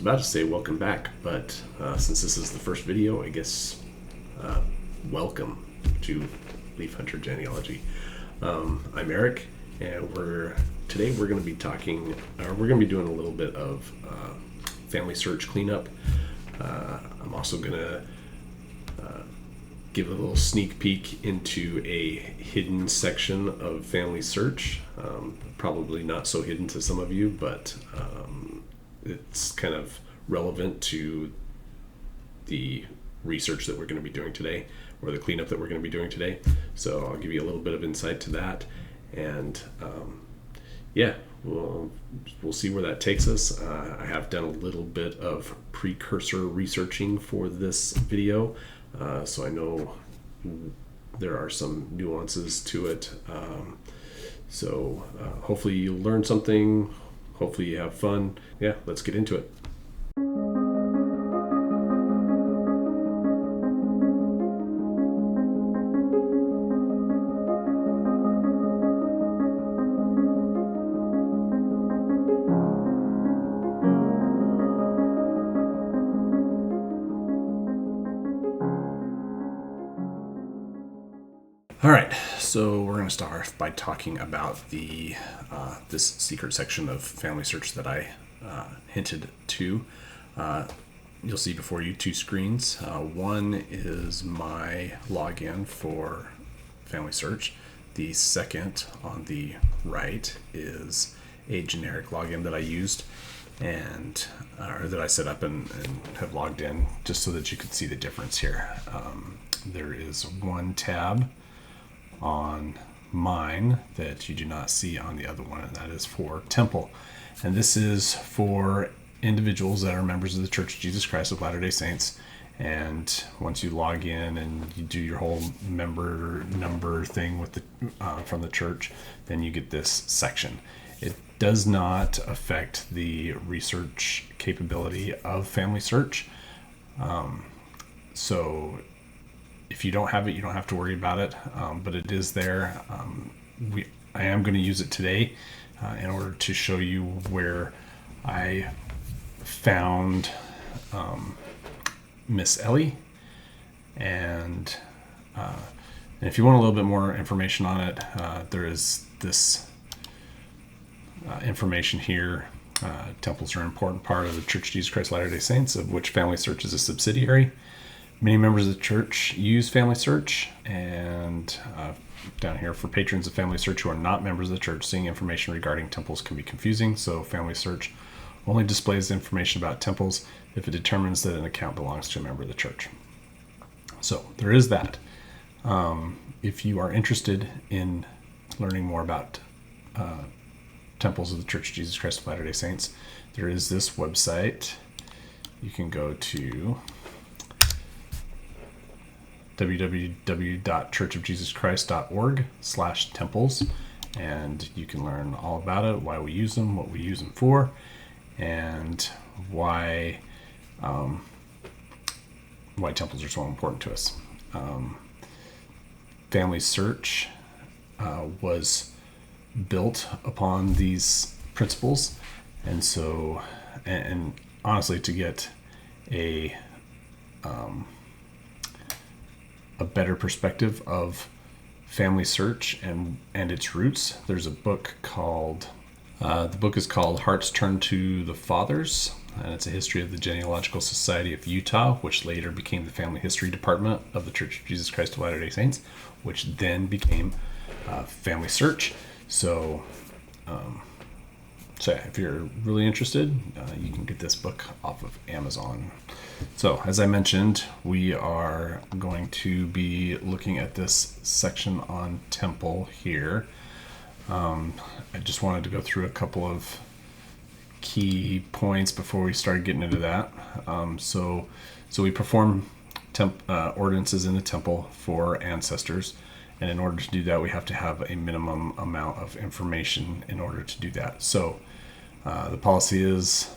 was about to say welcome back, but since this is the first video, I guess welcome to Leaf Hunter Genealogy. I'm Eric, and today we're going to be doing a little bit of FamilySearch cleanup. I'm also going to give a little sneak peek into a hidden section of FamilySearch. Probably not so hidden to some of you, but it's kind of relevant to the research that we're going to be doing today, or the cleanup that we're going to be doing today. So I'll give you a little bit of insight to that, and we'll see where that takes us. I have done a little bit of precursor researching for this video, so I know there are some nuances to it. So hopefully you'll learn something. Hopefully you have fun. Yeah, let's get into it. All right, so we're going to start by talking about this secret section of FamilySearch that I hinted to. You'll see before you two screens. One is my login for FamilySearch. The second on the right is a generic login that I used or that I set up and have logged in, just so that you can see the difference here. There is one tab on mine that you do not see on the other one, and that is for Temple. And this is for individuals that are members of the Church of Jesus Christ of Latter-day Saints. And once you log in and you do your whole member number thing with from the church, then you get this section. It does not affect the research capability of FamilySearch. So if you don't have it, you don't have to worry about it, but it is there. I am going to use it today in order to show you where I found Miss Ellie, and if you want a little bit more information on it, there is this information here. Temples are an important part of the Church of Jesus Christ Latter-day Saints, of which FamilySearch is a subsidiary. Many members of the church use FamilySearch, and down here, for patrons of FamilySearch who are not members of the church, seeing information regarding temples can be confusing. So FamilySearch only displays information about temples if it determines that an account belongs to a member of the church. So there is that. If you are interested in learning more about temples of the Church of Jesus Christ of Latter-day Saints, there is this website. You can go to www.churchofjesuschrist.org/temples, and you can learn all about it, why we use them, what we use them for, and why temples are so important to us. FamilySearch was built upon these principles, and so and honestly, to get a better perspective of FamilySearch and its roots, there's a book called the book is called Hearts Turn to the Fathers, and it's a history of the Genealogical Society of Utah, which later became the Family History Department of the Church of Jesus Christ of Latter-day Saints, which then became FamilySearch. So if you're really interested, you can get this book off of Amazon. So as I mentioned, we are going to be looking at this section on Temple here. I just wanted to go through a couple of key points before we start getting into that. So we perform ordinances in the temple for ancestors, and in order to do that, we have to have a minimum amount of information in order to do that. So the policy is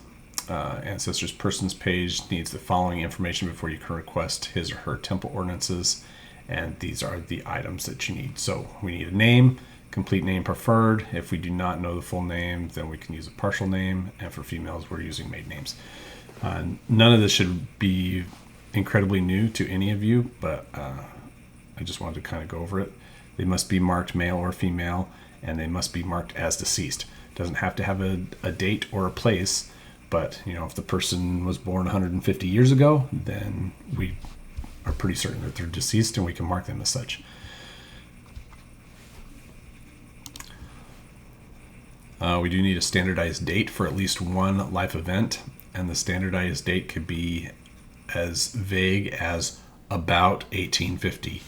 ancestors persons page needs the following information before you can request his or her temple ordinances, and these are the items that you need. So we need a name, complete name preferred. If we do not know the full name, then we can use a partial name, and for females we're using maiden names. None of this should be incredibly new to any of you, but I just wanted to kind of go over it. They must be marked male or female, and they must be marked as deceased. It doesn't have to have a date or a place, but if the person was born 150 years ago, then we are pretty certain that they're deceased, and we can mark them as such. We do need a standardized date for at least one life event, and the standardized date could be as vague as about 1850.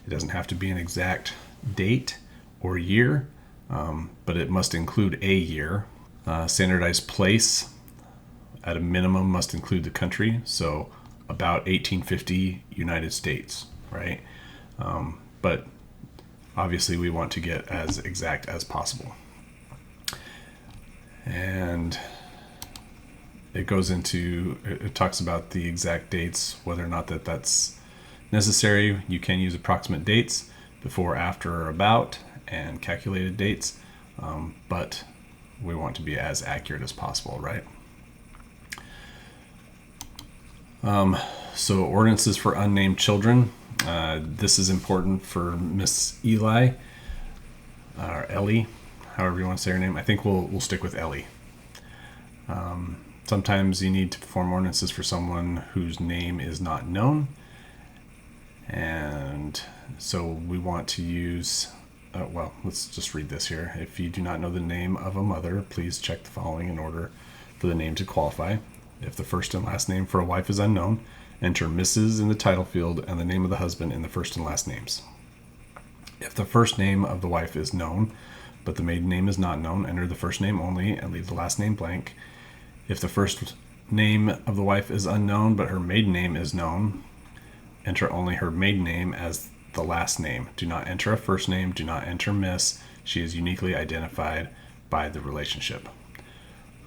It doesn't have to be an exact date or year, but it must include a year. Standardized place, at a minimum, must include the country, so about 1850 United States, right? But obviously we want to get as exact as possible. And it talks about the exact dates, whether or not that's necessary. You can use approximate dates, before, after, or about, and calculated dates, but we want to be as accurate as possible, right? So ordinances for unnamed children. This is important for Miss Eli, or Ellie, however you want to say her name. I think we'll stick with Ellie. Sometimes you need to perform ordinances for someone whose name is not known. And so we want to use, let's just read this here. If you do not know the name of a mother, please check the following in order for the name to qualify. If the first and last name for a wife is unknown, enter Mrs. in the title field and the name of the husband in the first and last names. If the first name of the wife is known, but the maiden name is not known, enter the first name only and leave the last name blank. If the first name of the wife is unknown, but her maiden name is known, enter only her maiden name as the last name. Do not enter a first name. Do not enter Miss. She is uniquely identified by the relationship.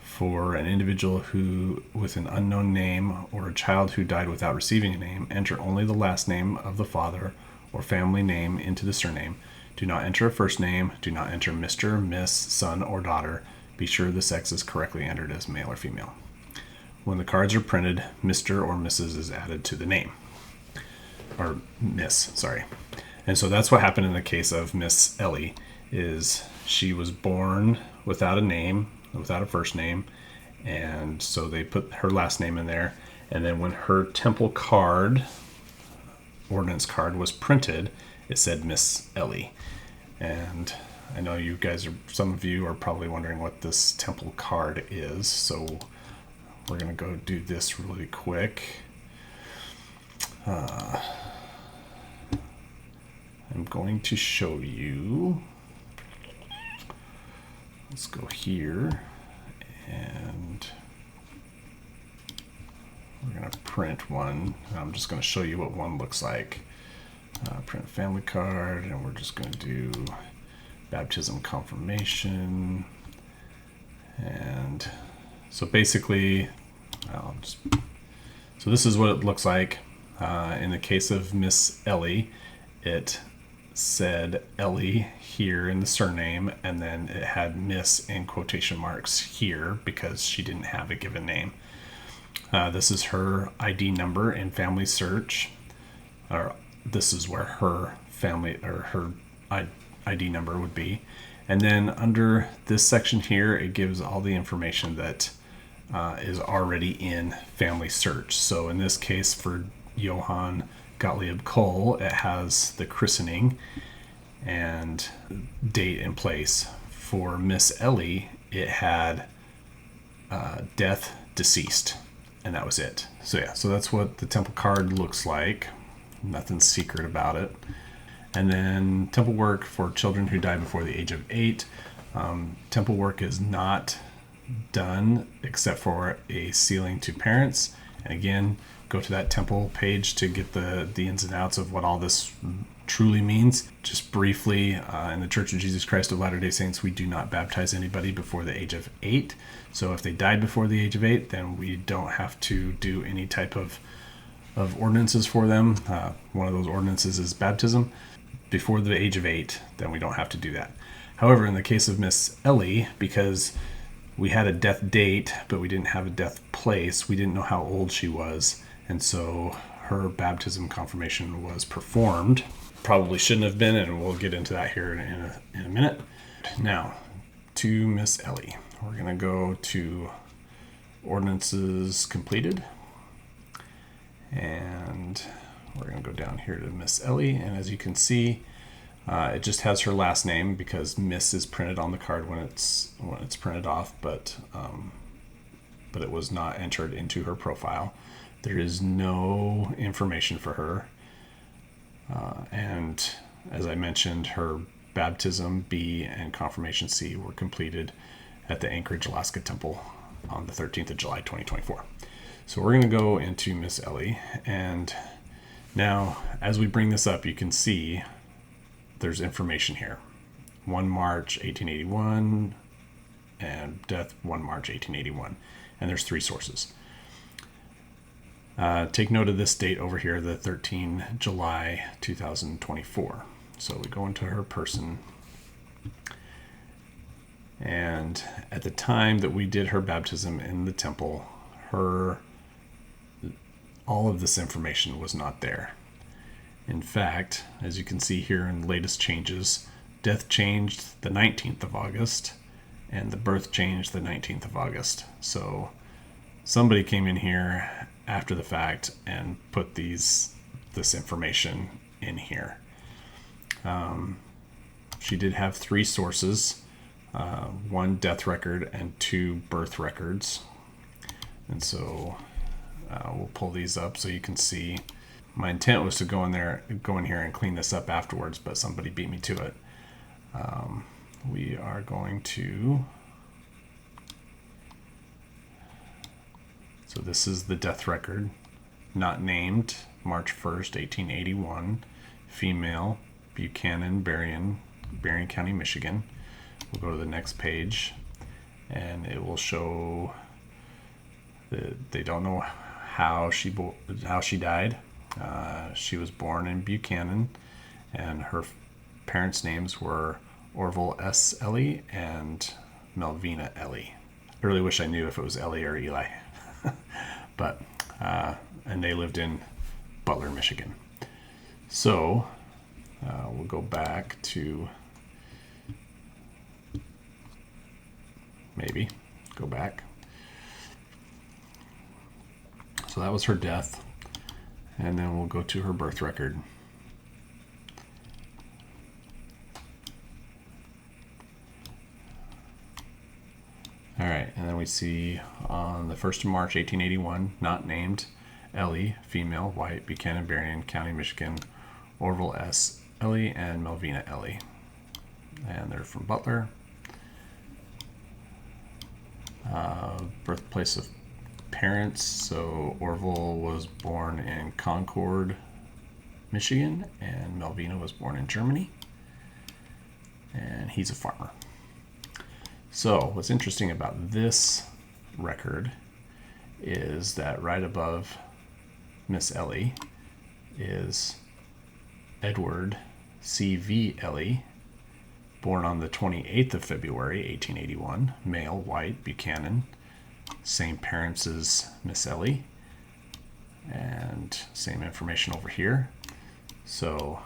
For an individual who with an unknown name or a child who died without receiving a name, enter only the last name of the father or family name into the surname. Do not enter a first name. Do not enter Mr., Miss, son, or daughter. Be sure the sex is correctly entered as male or female. When the cards are printed, Mr. or Mrs. is added to the name. Or Miss, sorry. And so that's what happened in the case of Miss Ellie, is she was born without a name, without a first name, and so they put her last name in there. And then when her temple card, ordinance card, was printed, it said Miss Ellie. And I know some of you are probably wondering what this temple card is, so we're going to go do this really quick. I'm going to show you. Let's go here, and we're going to print one. I'm just going to show you what one looks like. Print family card, and we're just going to do baptism confirmation. And so basically, so this is what it looks like. In the case of Miss Ellie, it said Ellie here in the surname, and then it had Miss in quotation marks here because she didn't have a given name. This is her ID number in FamilySearch, or this is where her family or her ID number would be. And then under this section here, it gives all the information that is already in FamilySearch. So in this case, for Johann Gottlieb Cole, it has the christening and date and place. For Miss Ellie, it had death, deceased, and that was it. So yeah, so that's what the temple card looks like. Nothing secret about it. And then temple work for children who die before the age of 8. Temple work is not done except for a sealing to parents. And again, go to that temple page to get the ins and outs of what all this truly means. Just briefly, in the Church of Jesus Christ of Latter-day Saints, we do not baptize anybody before the age of 8. So if they died before the age of 8, then we don't have to do any type of ordinances for them. One of those ordinances is baptism. Before the age of 8, then we don't have to do that. However, in the case of Miss Ellie, because we had a death date, but we didn't have a death place. We didn't know how old she was. And so her baptism confirmation was performed. Probably shouldn't have been, and we'll get into that here in a minute. Now, to Miss Ellie. We're going to go to ordinances completed. And we're going to go down here to Miss Ellie. And as you can see, it just has her last name because Miss is printed on the card when it's printed off, but it was not entered into her profile. There is no information for her. And as I mentioned, her baptism B and confirmation C were completed at the Anchorage, Alaska Temple on the 13th of July, 2024. So we're going to go into Miss Ellie. And now, as we bring this up, you can see there's information here. 1 March 1881 and death 1 March 1881. And there's 3 sources. Take note of this date over here, the 13 July 2024. So we go into her person. And at the time that we did her baptism in the temple, all of this information was not there. In fact, as you can see here in latest changes, death changed the 19th of August and the birth changed the 19th of August. So somebody came in here after the fact and put this information in here. She did have 3 sources, 1 death record and 2 birth records. And so we'll pull these up so you can see. My intent was to go in here and clean this up afterwards, but somebody beat me to it. We are going to. So this is the death record, not named, March 1st, 1881, female, Buchanan, Berrien County, Michigan. We'll go to the next page, and it will show that they don't know how she died. She was born in Buchanan, and her parents' names were Orville S. Ellie and Melvina Ellie. I really wish I knew if it was Ellie or Eli. But and they lived in Butler, Michigan. So we'll go back to go back. So that was her death, and then we'll go to her birth record. All right, and then we see on the 1st of March, 1881, not named, Ellie, female, white, Buchanan, Berrien County, Michigan, Orville S. Ellie, and Melvina Ellie. And they're from Butler. Birthplace of parents, so Orville was born in Concord, Michigan, and Melvina was born in Germany. And he's a farmer. So what's interesting about this record is that right above Miss Ellie is Edward C.V. Ellie, born on the 28th of February, 1881, male, white, Buchanan, same parents as Miss Ellie, and same information over here. So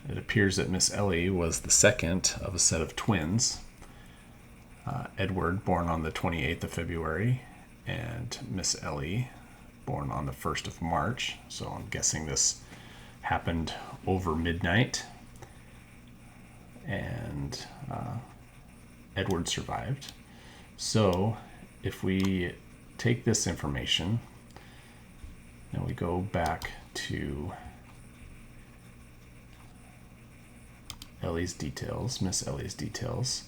it appears that Miss Ellie was the second of a set of twins. Edward, born on the 28th of February, and Miss Ellie, born on the 1st of March. So I'm guessing this happened over midnight. And Edward survived. So if we take this information and we go back to Ellie's details, Miss Ellie's details,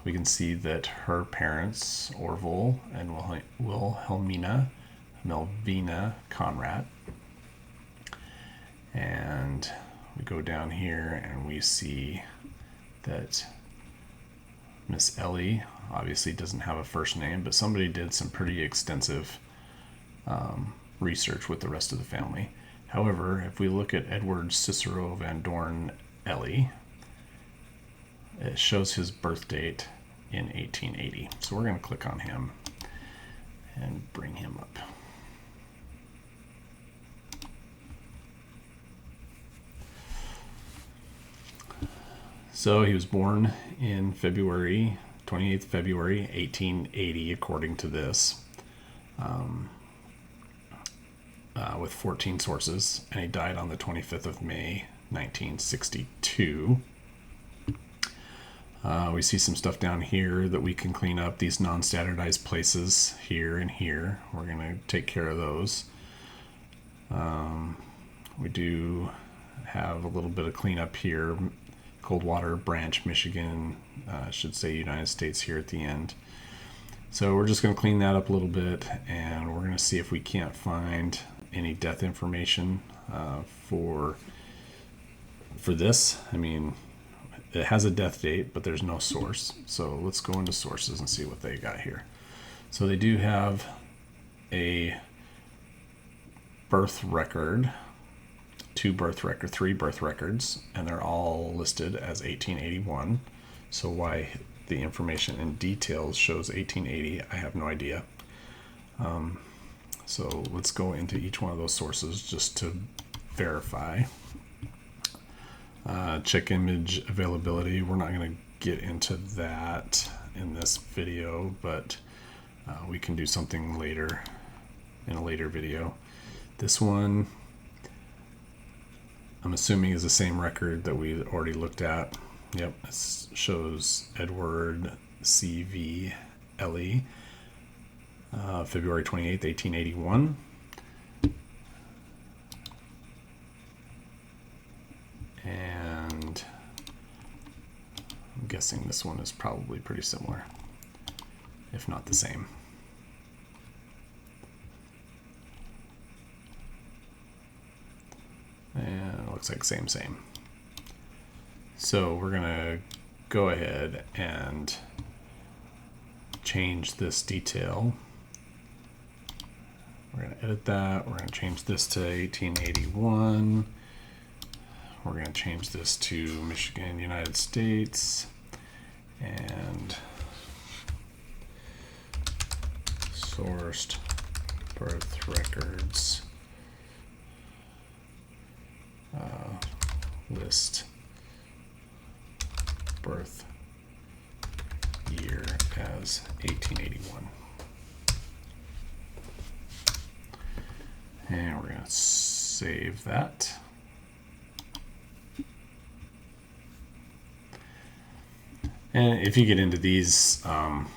we can see that her parents, Orville and Wilhelmina Melvina Conrad. And we go down here and we see that Miss Ellie obviously doesn't have a first name, but somebody did some pretty extensive research with the rest of the family. However, if we look at Edward Cicero Van Dorn Ellie, it shows his birth date in 1880. So we're going to click on him and bring him up. So he was born in February, 28th February, 1880, according to this, with 14 sources, and he died on the 25th of May, 1962. We see some stuff down here that we can clean up, these non-standardized places here and here. We're going to take care of those. We do have a little bit of cleanup here. Coldwater Branch, Michigan, should say United States here at the end. So we're just going to clean that up a little bit, and we're going to see if we can't find any death information for this. I mean, it has a death date, but there's no source. So let's go into sources and see what they got here. So they do have a birth record, three birth records, and they're all listed as 1881. So why the information in details shows 1880, I have no idea. So let's go into each one of those sources just to verify. Check image availability. We're not going to get into that in this video, but we can do something later in a later video. This one, I'm assuming, is the same record that we already looked at. Yep, it shows Edward C.V. Ellie, February 28th, 1881. And I'm guessing this one is probably pretty similar, if not the same. And it looks like same. So we're gonna go ahead and change this detail. We're gonna edit that. We're gonna change this to 1881. We're gonna change this to Michigan, United States, and sourced birth records. List birth year as 1881. And we're going to save that. And if you get into these, I've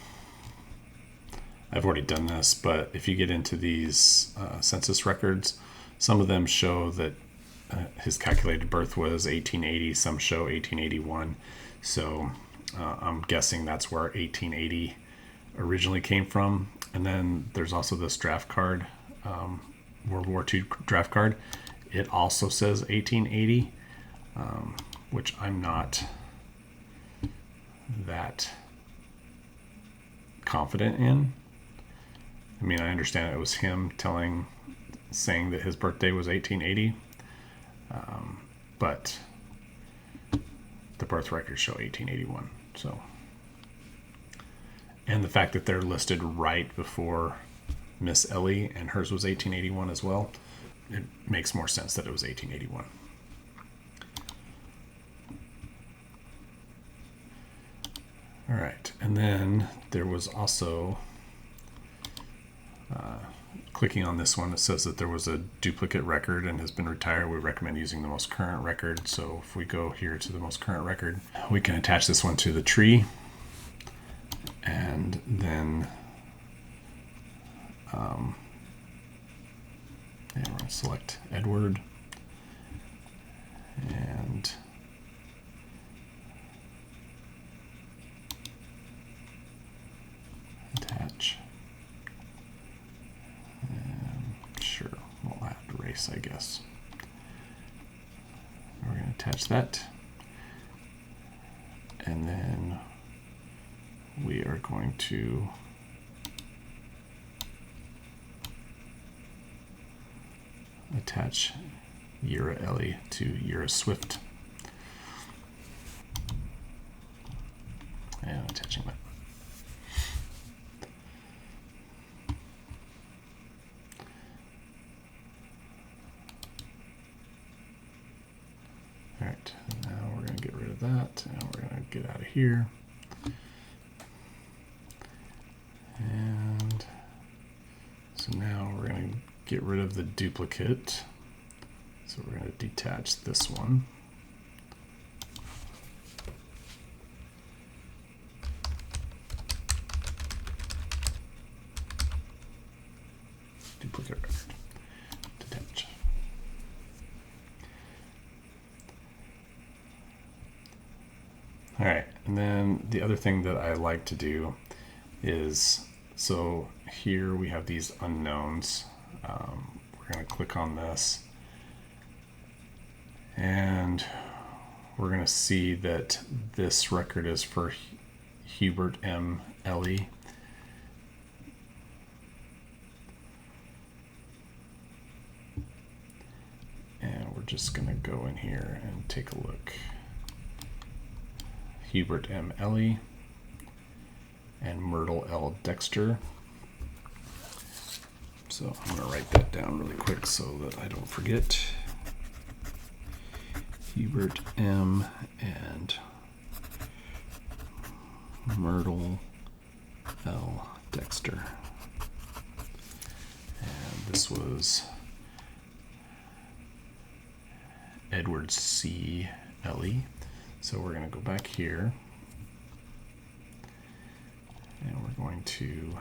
already done this, but if you get into these census records, some of them show that his calculated birth was 1880, some show 1881. So I'm guessing that's where 1880 originally came from. And then there's also this draft card, World War II draft card. It also says 1880, which I'm not that confident in. I mean, I understand it was him saying that his birthday was 1880. But the birth records show 1881. So, and the fact that they're listed right before Miss Ellie and hers was 1881 as well, it makes more sense that it was 1881. All right, and then there was also clicking on this one, it says that there was a duplicate record and has been retired. We recommend using the most current record. So if we go here to the most current record, we can attach this one to the tree, and then and we're going to select Edward and attach. Sure, we'll have to erase, I guess. We're going to attach that, and then we are going to attach Yura Ellie to Yura Swift, and attaching that. that, and we're going to get out of here. And so now we're going to get rid of the duplicate. So we're going to detach this one. Duplicate record. Detach. All right, and then the other thing that I like to do is, so here we have these unknowns. We're going to click on this, and we're going to see that this record is for Hubert M. Ellie. And we're just going to go in here and take a look. Hubert M. Ellie and Myrtle L. Dexter. So I'm going to write that down really quick so that I don't forget. Hubert M. and Myrtle L. Dexter. And this was Edward C. Ellie. So we're going to go back here, and we're going to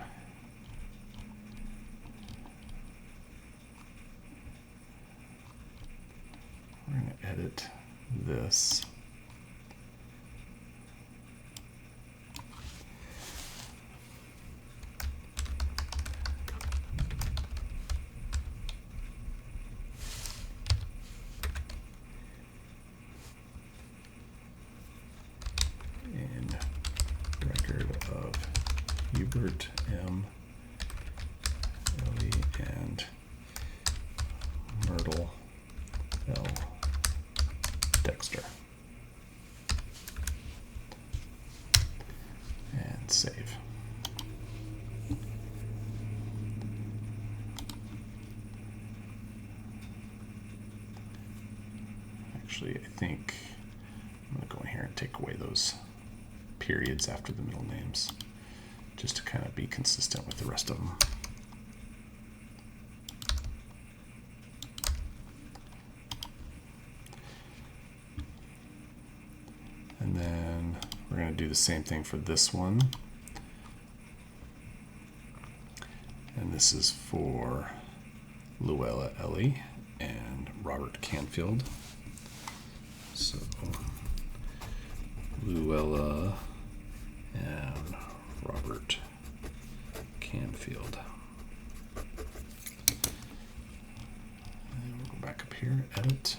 edit this. In record of Hubert M. Ellie and Myrtle L. Dexter. And save. Actually, I think I'm going to go in here and take away those periods after the middle names, just to kind of be consistent with the rest of them. And then we're going to do the same thing for this one. And this is for Luella Ellie and Robert Canfield. So Luella and Robert Canfield. And we'll go back up here, edit.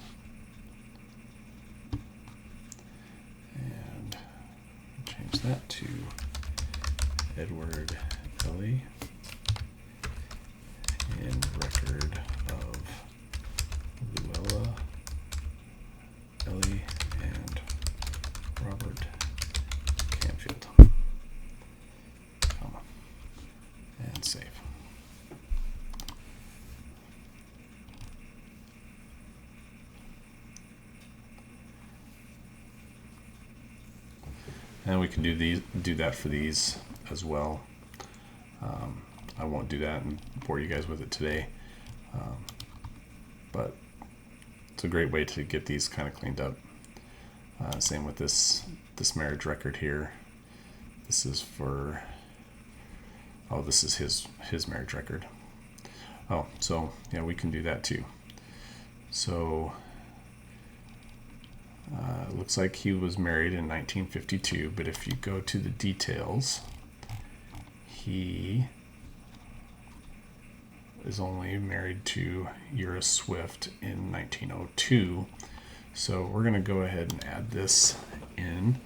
And change that to Edward Ellie in record of Luella Ellie and Robert Canfield, comma, and save. And we can do that for these as well. I won't do that and bore you guys with it today, but it's a great way to get these kind of cleaned up. Same with this marriage record here. This is for, oh, this is his marriage record. Oh, so yeah, we can do that too. So it looks like he was married in 1952, but if you go to the details, he is only married to Ura Swift in 1902. So we're going to go ahead and add this in.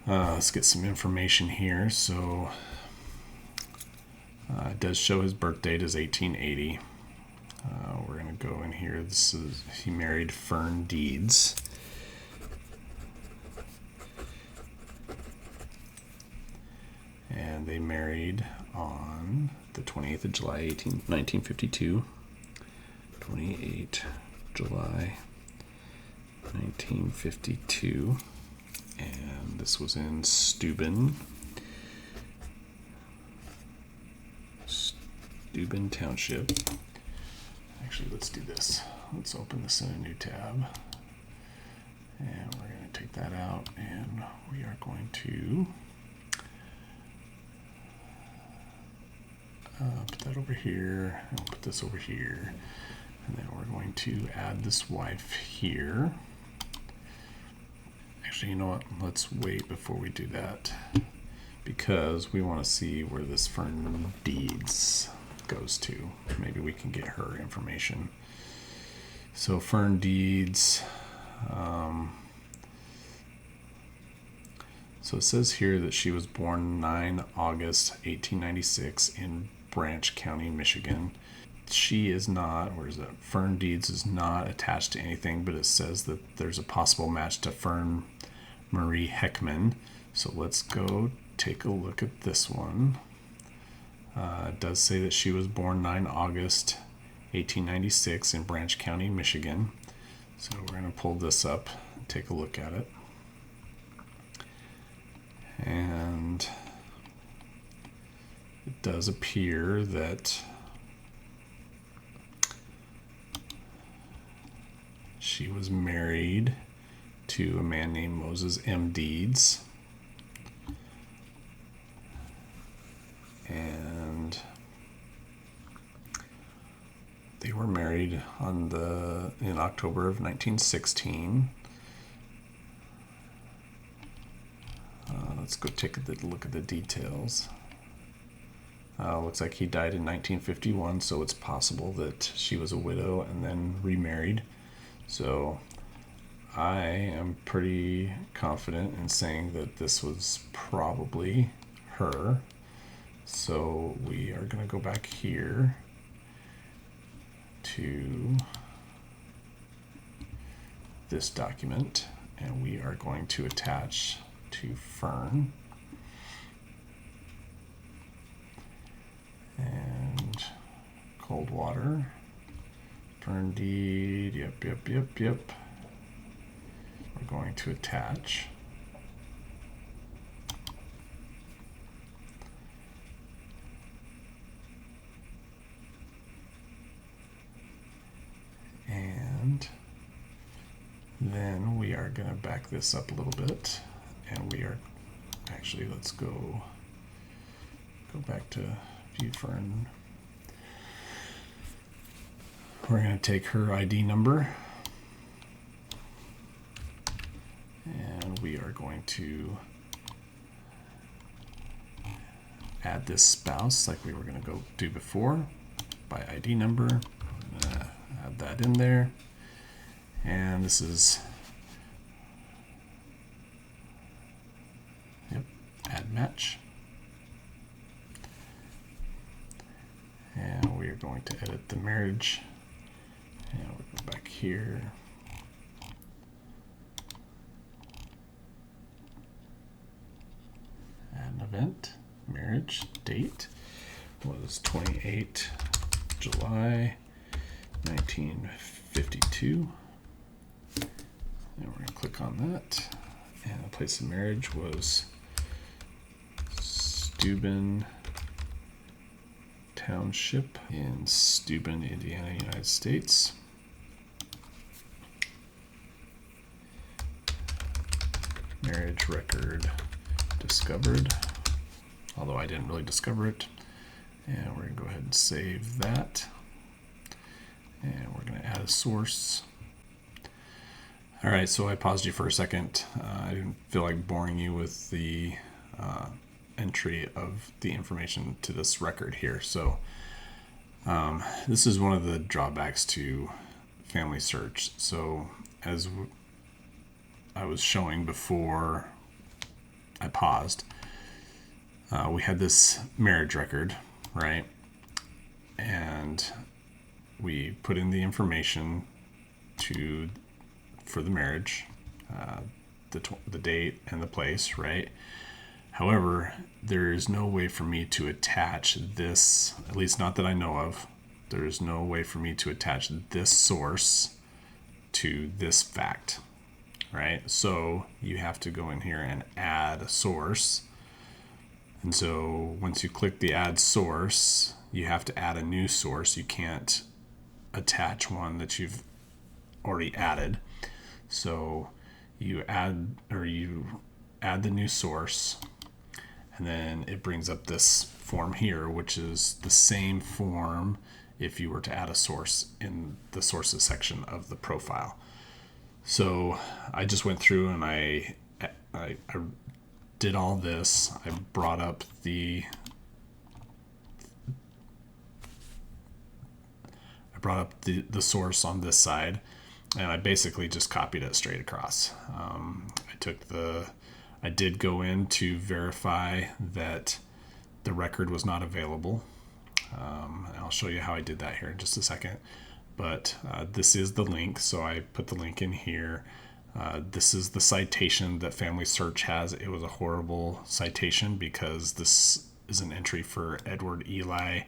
Let's get some information here. So it does show his birth date is 1880. We're going to go in here. This is, he married Fern Deeds. And they married on the 28th of July, 1952. 28 July 1952, and this was in Steuben Township. Actually, let's do this. Let's open this in a new tab, and we're going to take that out, and we are going to put that over here, and we'll put this over here, and then we're going to add this wife here. Actually, you know what? Let's wait before we do that, because we want to see where this Fern Deeds goes to. Maybe we can get her information. So Fern Deeds. So it says here that she was born 9 August 1896 in Branch County, Michigan. She is not, where is it? Fern Deeds is not attached to anything, but it says that there's a possible match to Fern Marie Heckman. So let's go take a look at this one. It does say that she was born 9 August 1896 in Branch County, Michigan. So we're going to pull this up and take a look at it. And it does appear that she was married to a man named Moses M. Deeds. And they were married in October of 1916. Let's go take a look at the details. Looks like he died in 1951, so it's possible that she was a widow and then remarried. So I am pretty confident in saying that this was probably her. So we are going to go back here to this document, and we are going to attach to Fern. And Coldwater. Fern Deed. Yep. We're going to attach. And then we are going to back this up a little bit, and we are actually, let's go back to View Fern. We're going to take her ID number, and we are going to add this spouse like we were going to go do before by ID number. I'm going to add that in there, and this is add match, and we are going to edit the marriage, and we'll go back here, add an event. Marriage date was 28 July 1952, and we're going to click on that, and the place of marriage was Steuben Township in Steuben, Indiana, United States. Marriage record discovered, although I didn't really discover it. And we're going to go ahead and save that. And we're going to add a source. All right, so I paused you for a second. I didn't feel like boring you with the entry of the information to this record here. So this is one of the drawbacks to FamilySearch. So as I was showing before I paused, we had this marriage record, right? And we put in the information for the marriage, the date and the place, right? However, there is no way for me to attach this, at least not that I know of. There is no way for me to attach this source to this fact. right? So you have to go in here and add a source. And so once you click the add source, you have to add a new source. You can't attach one that you've already added. So you add the new source, and then it brings up this form here, which is the same form if you were to add a source in the sources section of the profile. So I just went through and I did all this. I brought up the source on this side, and I basically just copied it straight across. I did go in to verify that the record was not available. I'll show you how I did that here in just a second. But this is the link, so I put the link in here. This is the citation that FamilySearch has. It was a horrible citation because this is an entry for Edward Eli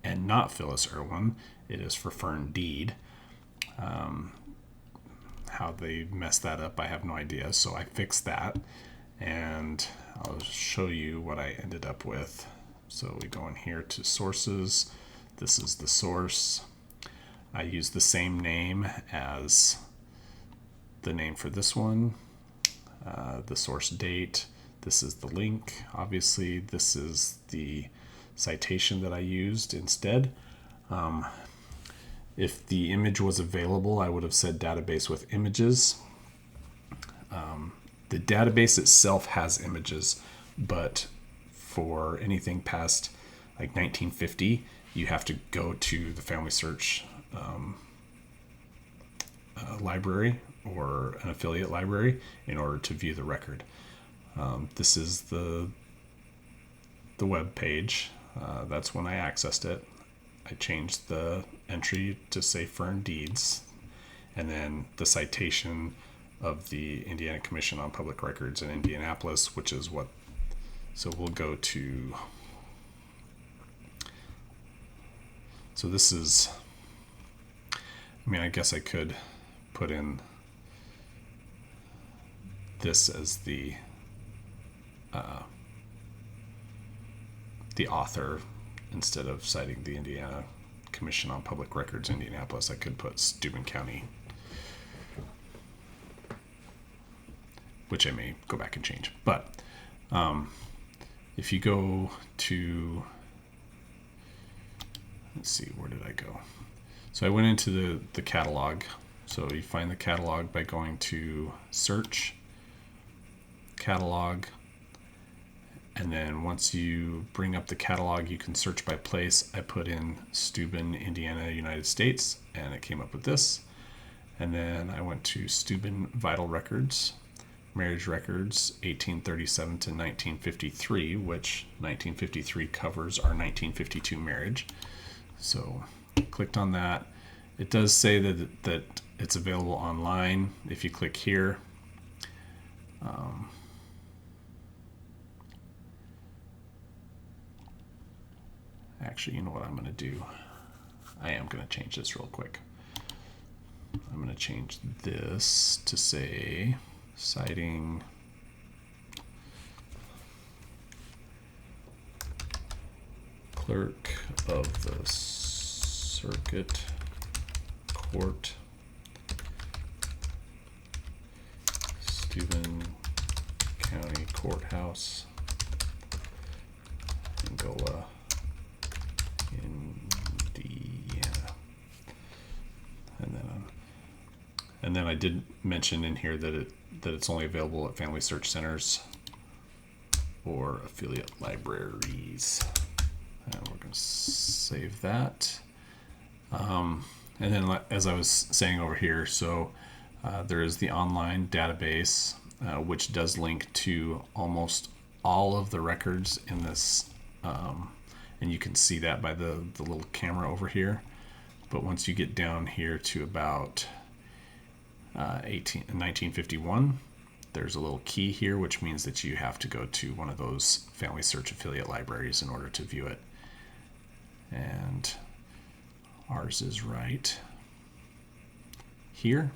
and not Phyllis Irwin. It is for Fern Deed. How they messed that up, I have no idea. So I fixed that, and I'll show you what I ended up with. So we go in here to sources. This is the source. I use the same name as the name for this one, the source date. This is the link. Obviously, this is the citation that I used instead. If the image was available, I would have said database with images. The database itself has images, but for anything past like 1950, you have to go to the FamilySearch library or an affiliate library in order to view the record. This is the web page. That's when I accessed it. I changed the entry to say Fern Deeds, and then the citation of the Indiana Commission on Public Records in Indianapolis, which is what. So we'll go to. So this is. I mean, I guess I could put in this as the author instead of citing the Indiana Commission on Public Records, Indianapolis. I could put Steuben County, which I may go back and change. But if you go to, let's see, where did I go? So I went into the catalog. So you find the catalog by going to search, catalog, and then once you bring up the catalog, you can search by place. I put in Steuben, Indiana, United States, and it came up with this. And then I went to Steuben Vital Records, Marriage Records, 1837 to 1953, which 1953 covers our 1952 marriage. So clicked on that. It does say that it's available online. If you click here, actually, you know what I'm going to do? I am going to change this real quick. I'm going to change this to say citing clerk of the circuit court, Steuben County Courthouse, Angola, Indiana. And then I did mention in here that it's only available at FamilySearch centers or affiliate libraries. And we're going to save that. And then, as I was saying over here, so there is the online database, which does link to almost all of the records in this. And you can see that by the little camera over here. But once you get down here to about 1951, there's a little key here, which means that you have to go to one of those FamilySearch affiliate libraries in order to view it. And ours is right here.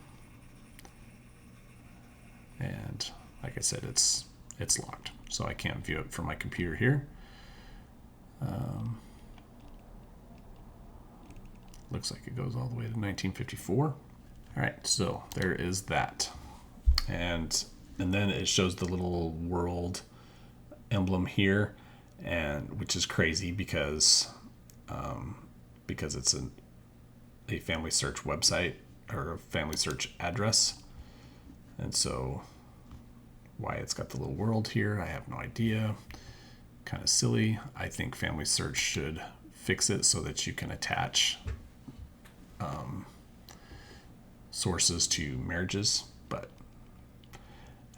And like I said, it's locked, so I can't view it from my computer here. Looks like it goes all the way to 1954. All right, so there is that. And then it shows the little world emblem here, and which is crazy because it's a FamilySearch website or a FamilySearch address. And so why it's got the little world here, I have no idea. Kind of silly. I think FamilySearch should fix it so that you can attach sources to marriages.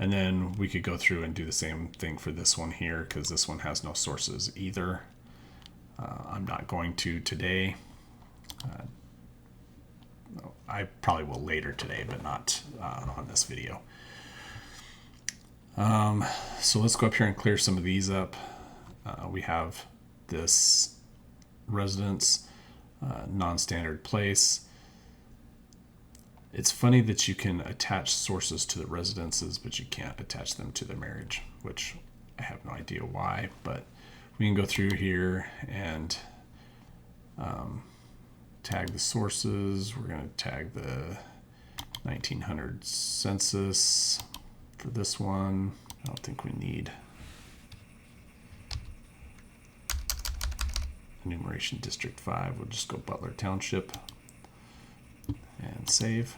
And then we could go through and do the same thing for this one here, because this one has no sources either. I'm not going to today. I probably will later today, but not on this video. So let's go up here and clear some of these up. We have this residence, non-standard place. It's funny that you can attach sources to the residences, but you can't attach them to the marriage, which I have no idea why, but we can go through here and tag the sources. We're going to tag the 1900 census for this one. I don't think we need enumeration district 5. We'll just go Butler Township and save.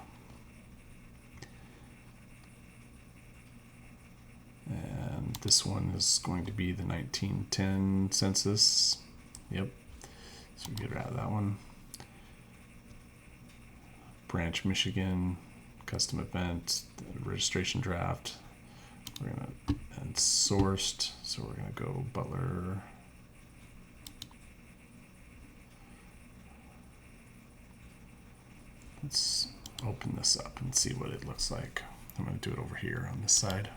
And this one is going to be the 1910 census. Yep. So we get out of that one. Branch, Michigan, custom event, registration draft. We're gonna, and sourced. So we're gonna go Butler. Let's open this up and see what it looks like. I'm going to do it over here on this side.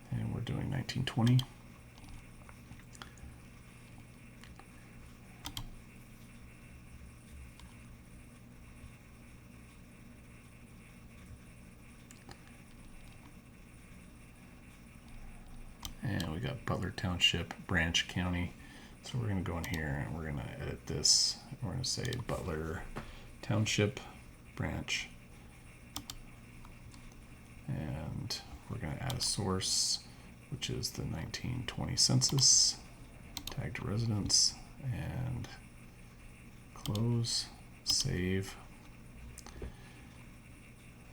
And we're doing 1920. And we got Butler Township, Branch County. So we're going to go in here and we're going to edit this. We're going to say Butler Township, Branch. And we're going to add a source, which is the 1920 census. Tag to residence and close, save.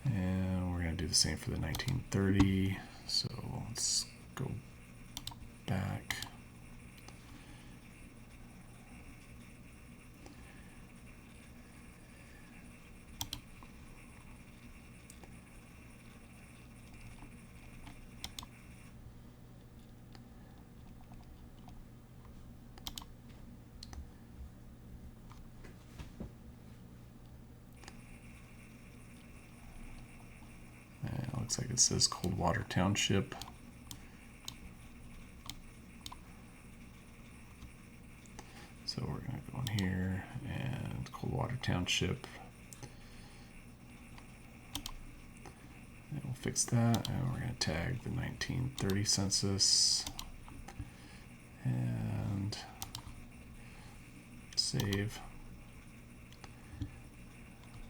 And we're going to do the same for the 1930. So let's go back. And it looks like it says Coldwater Township. So we're going to go in here and Coldwater Township. And we'll fix that. And we're going to tag the 1930 census. And save.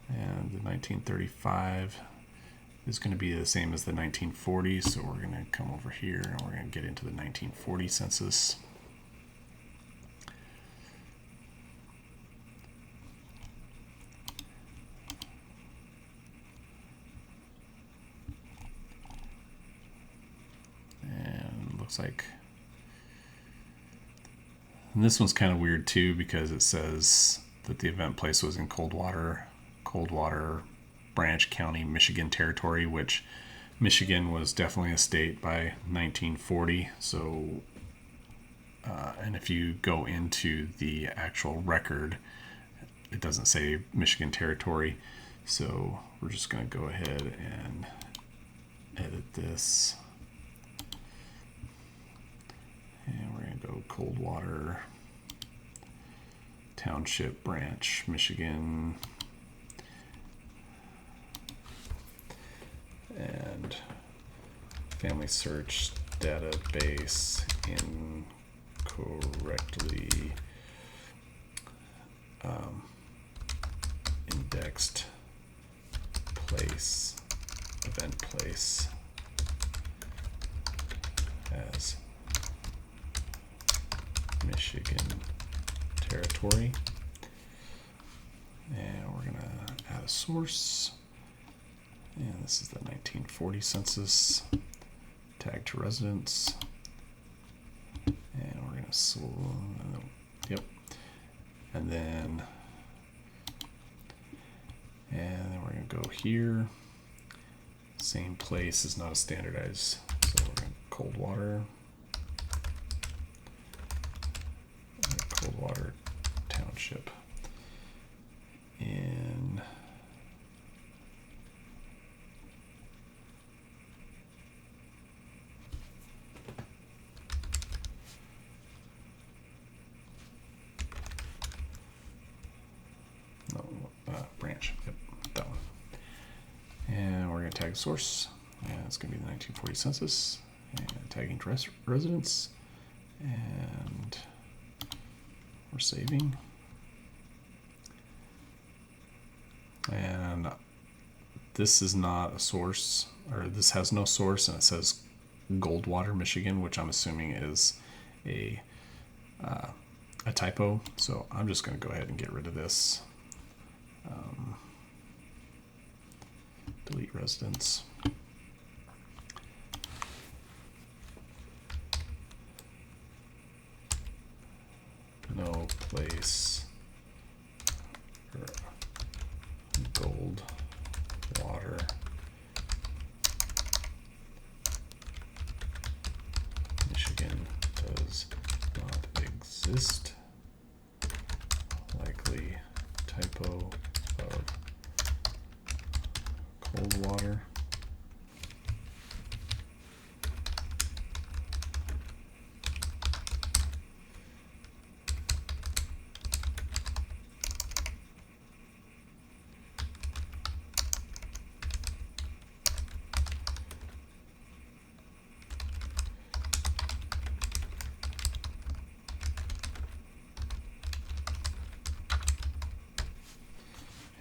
And the 1935 is going to be the same as the 1940. So we're going to come over here and we're going to get into the 1940 census. Like, and this one's kind of weird too because it says that the event place was in Coldwater, Branch County, Michigan territory, which Michigan was definitely a state by 1940. So, and if you go into the actual record, it doesn't say Michigan territory. So we're just going to go ahead and edit this. And we're going to go Coldwater Township Branch, Michigan. And FamilySearch database incorrectly indexed place, event place as Michigan territory. And we're going to add a source. And this is the 1940 census. Tag to residents. And we're going to yep. And then we're going to go here. Same place is not a standardized. So we're going to Coldwater. Coldwater Township in branch. Yep, that one. And we're going to tag source. And it's going to be the 1940 census. And tagging residents. And we're saving. And this is not a source, or this has no source, and it says Goldwater, Michigan, which I'm assuming is a typo. So I'm just going to go ahead and get rid of this. Delete residents. No place for Goldwater. Michigan does not exist. Likely typo of Coldwater.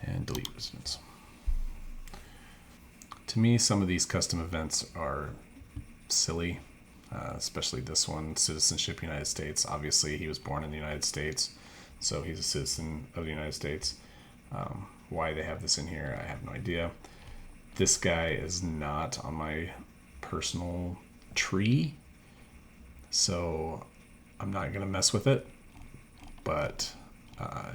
And delete residents. To me, some of these custom events are silly, especially this one, citizenship United States. Obviously, he was born in the United States, so he's a citizen of the United States. Why they have this in here, I have no idea. This guy is not on my personal tree, so I'm not going to mess with it. But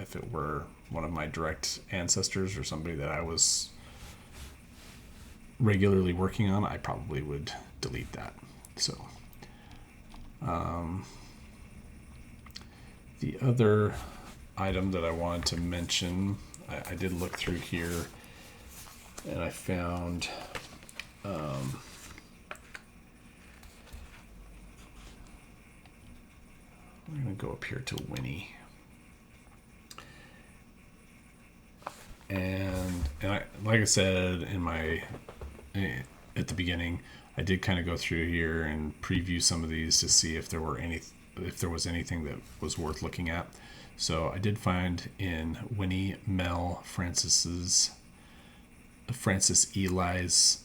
if it were one of my direct ancestors or somebody that I was regularly working on, I probably would delete that. So the other item that I wanted to mention, I did look through here and I found we're going to go up here to Winnie. And like I said at the beginning, I did kind of go through here and preview some of these to see if there was anything that was worth looking at. So I did find in Winnie, Mel, Francis Eli's.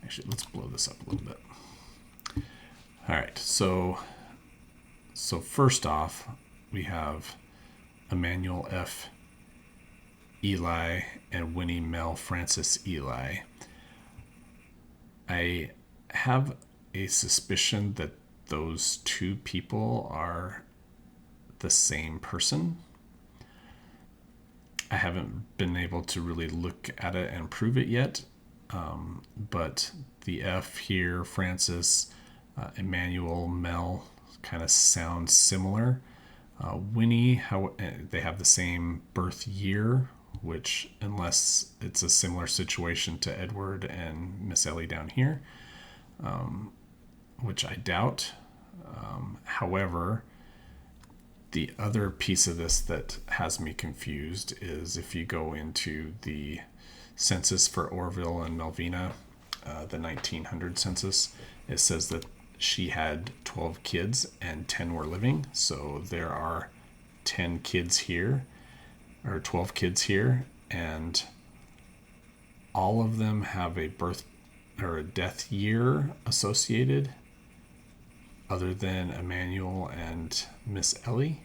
Actually, let's blow this up a little bit. All right, so first off, we have Emmanuel F. Eli and Winnie Mel Francis Eli. I have a suspicion that those two people are the same person. I haven't been able to really look at it and prove it yet, but the F here, Francis, Emmanuel, Mel, kind of sounds similar. Winnie, they have the same birth year, which, unless it's a similar situation to Edward and Miss Ellie down here, which I doubt. However, The other piece of this that has me confused is if you go into the census for Orville and Melvina, the 1900 census, it says that she had 12 kids and 10 were living. So there are 10 kids here, or 12 kids here, and all of them have a birth or a death year associated other than Emmanuel and Miss Ellie,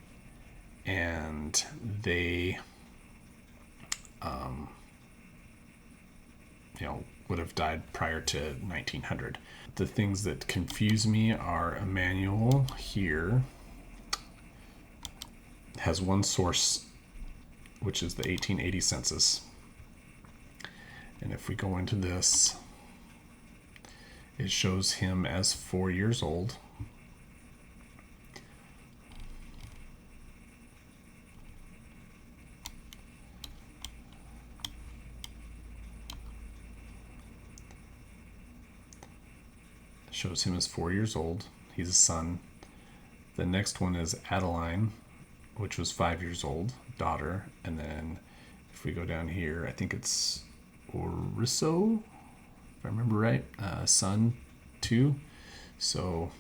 and they would have died prior to 1900. The things that confuse me are Emmanuel here has one source, which is the 1880 census. And if we go into this, it shows him as 4 years old. Shows him as 4 years old. He's a son. The next one is Adeline, which was 5 years old, daughter. And then if we go down here, I think it's Oriso, if I remember right, son 2. So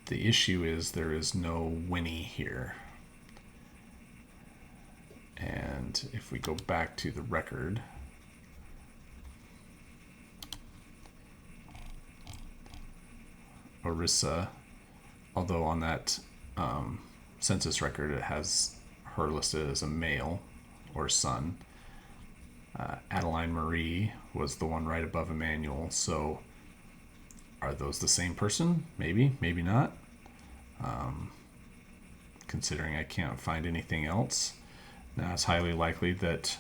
the issue is there is no Winnie here. And if we go back to the record, Orissa, although on that census record it has her listed as a male or son. Adeline Marie was the one right above Emmanuel. So are those the same person? Maybe, maybe not. Considering I can't find anything else. Now it's highly likely that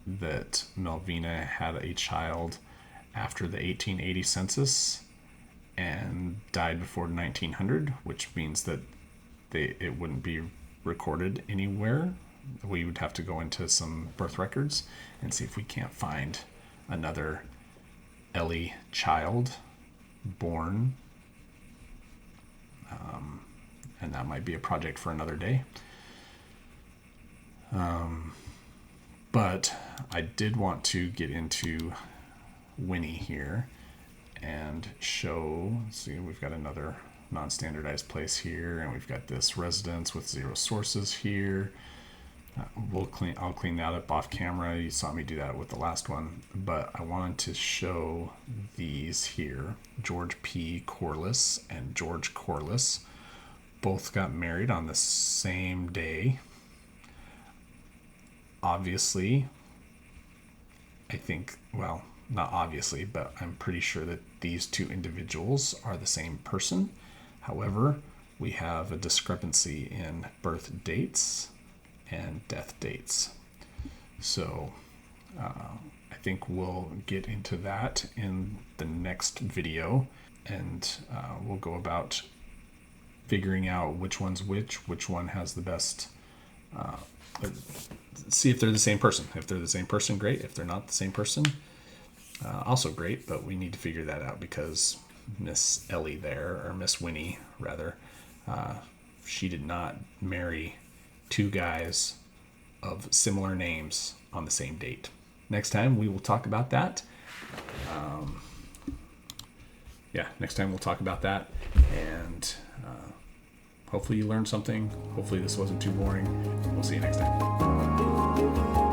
that Melvina had a child after the 1880 census and died before 1900, which means that it wouldn't be recorded anywhere. We would have to go into some birth records and see if we can't find another Ellie child born. And that might be a project for another day. But I did want to get into Winnie here and show, see, we've got another non-standardized place here, and we've got this residence with 0 sources here. I'll clean that up off camera. You saw me do that with the last one, but I wanted to show these here. George P. Corliss and George Corliss both got married on the same day. Obviously, I think, well, not obviously, but I'm pretty sure that these two individuals are the same person. However, we have a discrepancy in birth dates and death dates. So I think we'll get into that in the next video, and we'll go about figuring out which one's which one has the best, see if they're the same person. If they're the same person, great. If they're not the same person, also great, but we need to figure that out because Miss Ellie there, or Miss Winnie rather, she did not marry 2 guys of similar names on the same date. Next time we will talk about that. Next time we'll talk about that, and hopefully you learned something. Hopefully this wasn't too boring. We'll see you next time.